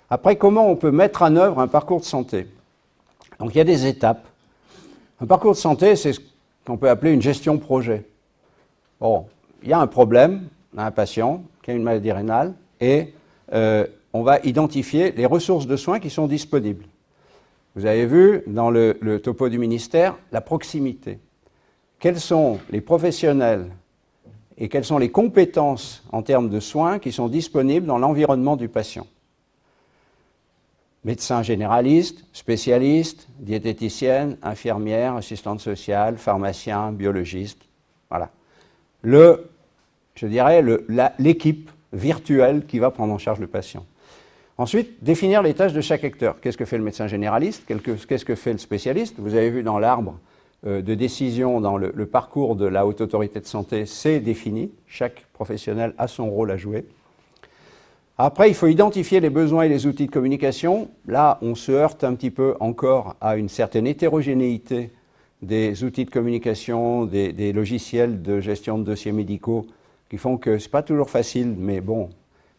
Après, comment on peut mettre en œuvre un parcours de santé? Donc, il y a des étapes. Un parcours de santé, c'est ce qu'on peut appeler une gestion projet. Bon, il y a un problème, on a un patient qui a une maladie rénale, et on va identifier les ressources de soins qui sont disponibles. Vous avez vu dans le topo du ministère la proximité. Quels sont les professionnels et quelles sont les compétences en termes de soins qui sont disponibles dans l'environnement du patient? Médecins généralistes, spécialistes, diététiciennes, infirmières, assistantes sociales, pharmaciens, biologistes. Voilà. Je dirais l'équipe virtuelle qui va prendre en charge le patient. Ensuite, définir les tâches de chaque acteur. Qu'est-ce que fait le médecin généraliste? Qu'est-ce que fait le spécialiste? Vous avez vu dans l'arbre de décision, dans le parcours de la Haute Autorité de Santé, c'est défini. Chaque professionnel a son rôle à jouer. Après, il faut identifier les besoins et les outils de communication. Là, on se heurte un petit peu encore à une certaine hétérogénéité des outils de communication, des logiciels de gestion de dossiers médicaux qui font que ce n'est pas toujours facile, mais bon,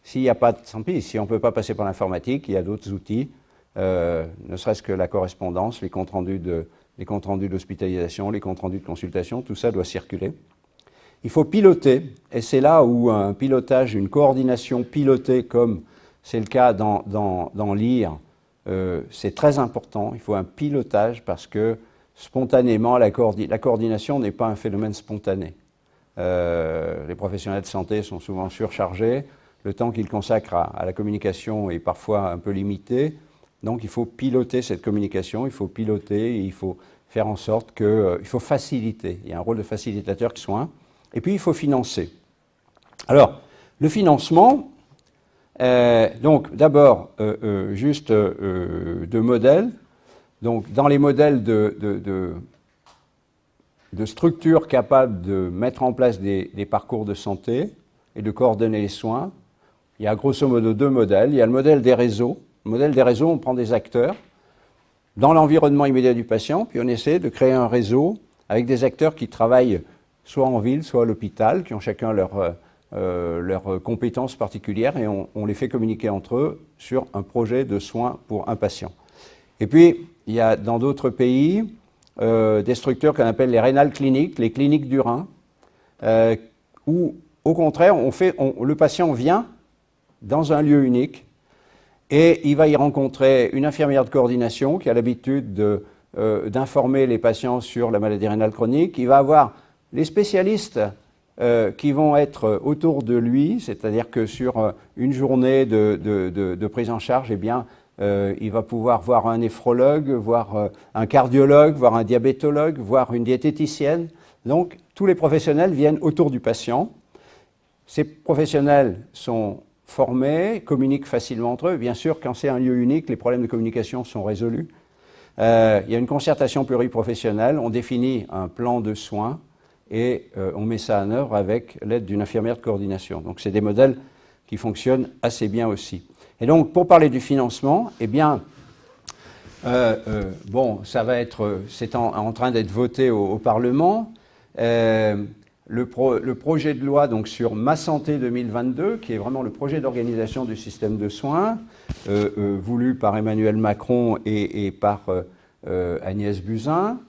s'il n'y a pas de tant pis, si on ne peut pas passer par l'informatique, il y a d'autres outils, ne serait-ce que la correspondance, les comptes rendus d'hospitalisation, les comptes rendus de consultation, tout ça doit circuler. Il faut piloter, et c'est là où un pilotage, une coordination pilotée, comme c'est le cas dans l'IR, c'est très important. Il faut un pilotage parce que spontanément, la coordination n'est pas un phénomène spontané. Les professionnels de santé sont souvent surchargés, le temps qu'ils consacrent à la communication est parfois un peu limité, donc il faut piloter cette communication, il faut piloter, il faut faire en sorte il faut faciliter. Il y a un rôle de facilitateur qui soin. Et puis, il faut financer. Alors, le financement, donc d'abord, juste deux modèles. Donc, dans les modèles de structures capables de mettre en place des parcours de santé et de coordonner les soins, il y a grosso modo deux modèles. Il y a le modèle des réseaux. Le modèle des réseaux, on prend des acteurs dans l'environnement immédiat du patient, puis on essaie de créer un réseau avec des acteurs qui travaillent soit en ville, soit à l'hôpital, qui ont chacun leurs compétences particulières, et on les fait communiquer entre eux sur un projet de soins pour un patient. Et puis, il y a dans d'autres pays des structures qu'on appelle les rénal cliniques, les cliniques du Rhin, où, au contraire, le patient vient dans un lieu unique, et il va y rencontrer une infirmière de coordination qui a l'habitude d'informer les patients sur la maladie rénale chronique. Il va avoir les spécialistes qui vont être autour de lui, c'est-à-dire que sur une journée de prise en charge, eh bien, il va pouvoir voir un néphrologue, voir un cardiologue, voir un diabétologue, voir une diététicienne. Donc, tous les professionnels viennent autour du patient. Ces professionnels sont formés, communiquent facilement entre eux. Bien sûr, quand c'est un lieu unique, les problèmes de communication sont résolus. Il y a une concertation pluriprofessionnelle, on définit un plan de soins, et on met ça en œuvre avec l'aide d'une infirmière de coordination. Donc c'est des modèles qui fonctionnent assez bien aussi. Et donc pour parler du financement, eh bien, bon, c'est en train d'être voté au Parlement. Le projet de loi donc, sur Ma Santé 2022, qui est vraiment le projet d'organisation du système de soins, voulu par Emmanuel Macron et par Agnès Buzyn,